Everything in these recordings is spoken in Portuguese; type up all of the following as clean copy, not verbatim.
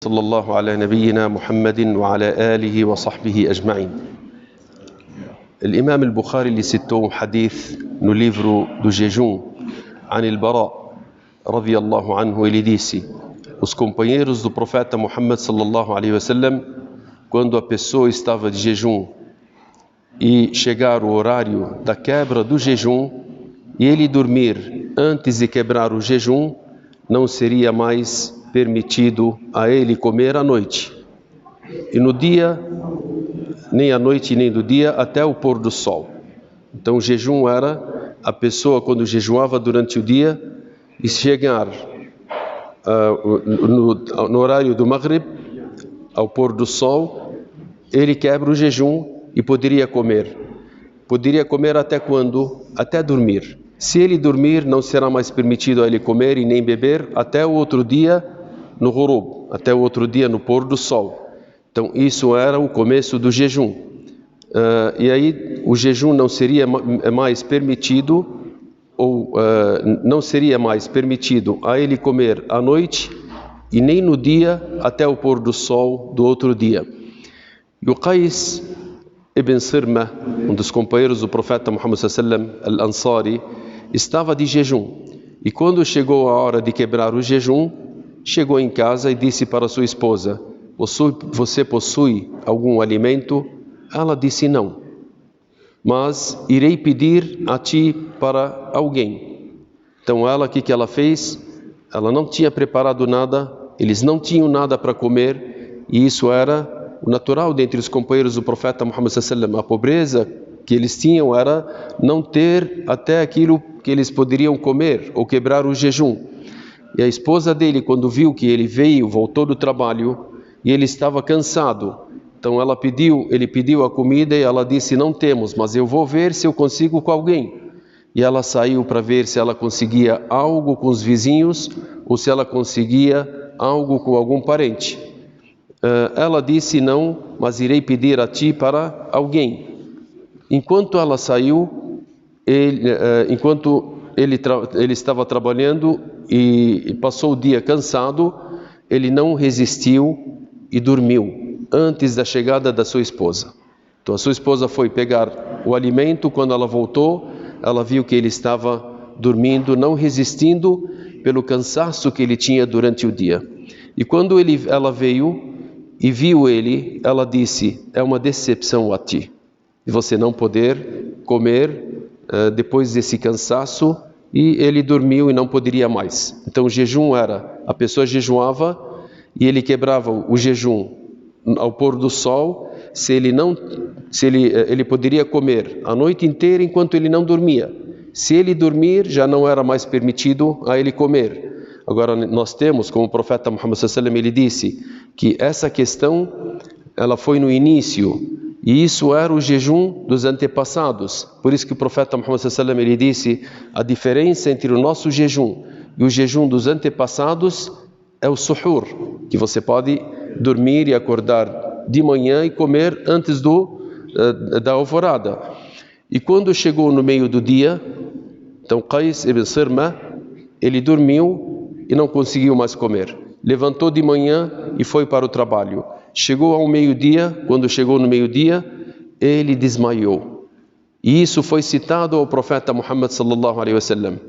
صلى الله على نبينا محمد وعلى آله وصحبه أجمعين. الإمام البخاري اللي citou hadith no livro do jejum, عن البراء رضي الله عنه, ele disse: os companheiros do profeta Muhammad sallallahu alaihi wasallam, quando a pessoa estava de jejum e chegar o horário da quebra do jejum e ele dormir antes de quebrar o jejum, não seria mais permitido a ele comer à noite. E no dia, nem à noite nem do dia, até o pôr do sol. Então o jejum era a pessoa quando jejuava durante o dia e chegar no horário do Maghrib, ao pôr do sol, ele quebra o jejum e poderia comer. Poderia comer até quando? Até dormir. Se ele dormir, não será mais permitido a ele comer e nem beber até o outro dia no ghurub, até o outro dia no pôr do sol. Então isso era o começo do jejum. E aí o jejum não seria mais permitido, não seria mais permitido a ele comer à noite e nem no dia até o pôr do sol do outro dia. E o Qais ibn Sirma, um dos companheiros do profeta Muhammad sallallahu alaihi wasallam, al-Ansari, estava de jejum. E quando chegou a hora de quebrar o jejum, chegou em casa e disse para sua esposa: você possui algum alimento? Ela disse: não, mas irei pedir a ti para alguém. Então ela, o que ela fez? Ela não tinha preparado nada, eles não tinham nada para comer, e isso era o natural dentre os companheiros do profeta Muhammad sallallahu alaihi wasallam. A pobreza que eles tinham era não ter até aquilo que eles poderiam comer ou quebrar o jejum. E a esposa dele, quando viu que ele voltou do trabalho e ele estava cansado, então ele pediu a comida e ela disse: não temos, mas eu vou ver se eu consigo com alguém. E ela saiu para ver se ela conseguia algo com os vizinhos ou se ela conseguia algo com algum parente. Ela disse: não, mas irei pedir a ti para alguém. Enquanto ela saiu, enquanto ele estava trabalhando e passou o dia cansado, ele não resistiu e dormiu antes da chegada da sua esposa. Então a sua esposa foi pegar o alimento. Quando ela voltou, ela viu que ele estava dormindo, não resistindo pelo cansaço que ele tinha durante o dia. E quando ela veio e viu ele, ela disse: é uma decepção a ti, de você não poder comer depois desse cansaço. E ele dormiu e não poderia mais. Então o jejum era, a pessoa jejuava e ele quebrava o jejum ao pôr do sol. Ele poderia comer a noite inteira enquanto ele não dormia. Se ele dormir, já não era mais permitido a ele comer. Agora nós temos, como o profeta Muhammad sallallahu alaihi wasallam, ele disse que essa questão ela foi no início. E isso era o jejum dos antepassados. Por isso que o profeta Muhammad sallallahu alaihi wasallam, ele disse: a diferença entre o nosso jejum e o jejum dos antepassados é o suhur, que você pode dormir e acordar de manhã e comer antes da alvorada. E quando chegou no meio do dia, então Qais ibn Sirma, ele dormiu e não conseguiu mais comer. Levantou de manhã e foi para o trabalho. Chegou ao meio-dia, quando chegou no meio-dia, ele desmaiou. E isso foi citado ao profeta Muhammad sallallahu alaihi wasallam.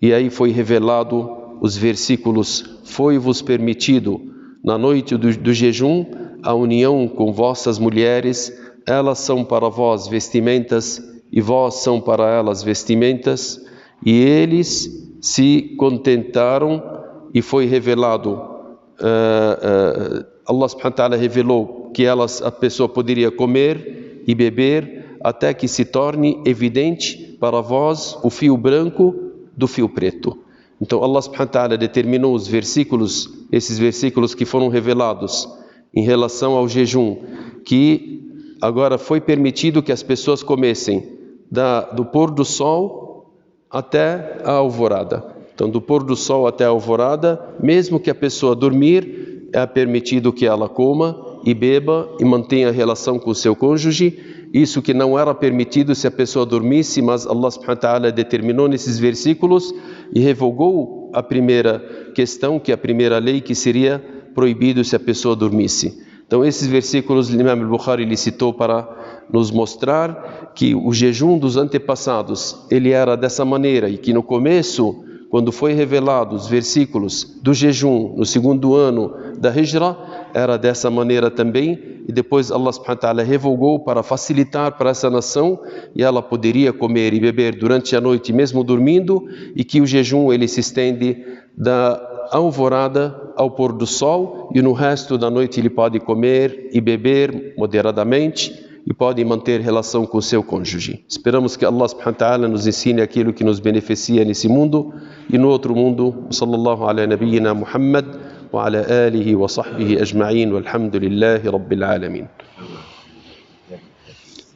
E aí foi revelado os versículos: foi-vos permitido na noite do jejum a união com vossas mulheres, elas são para vós vestimentas e vós são para elas vestimentas. E eles se contentaram e foi revelado, Allah subhanahu wa ta'ala revelou que a pessoa poderia comer e beber até que se torne evidente para vós o fio branco do fio preto. Então Allah subhanahu wa ta'ala determinou os versículos, esses versículos que foram revelados em relação ao jejum, que agora foi permitido que as pessoas comessem do pôr do sol até a alvorada. Então do pôr do sol até a alvorada, mesmo que a pessoa dormir, é permitido que ela coma e beba e mantenha relação com o seu cônjuge. Isso que não era permitido se a pessoa dormisse, mas Allah subhanahu wa ta'ala determinou nesses versículos e revogou a primeira questão, que é a primeira lei, que seria proibido se a pessoa dormisse. Então esses versículos o Imam al-Bukhari ele citou para nos mostrar que o jejum dos antepassados ele era dessa maneira e que no começo, quando foi revelado os versículos do jejum no segundo ano da Hijra, era dessa maneira também, e depois Allah subhanahu wa ta'ala revogou para facilitar para essa nação, e ela poderia comer e beber durante a noite mesmo dormindo, e que o jejum ele se estende da alvorada ao pôr do sol, e no resto da noite ele pode comer e beber moderadamente, e pode manter relação com o seu cônjuge. Esperamos que Allah subhanahu wa ta'ala nos ensine aquilo que nos beneficia nesse mundo e no outro mundo. Sallallahu ala nabiyyina Muhammad wa ala alihi wa sahbihi ajma'in walhamdulillahi rabbil alamin.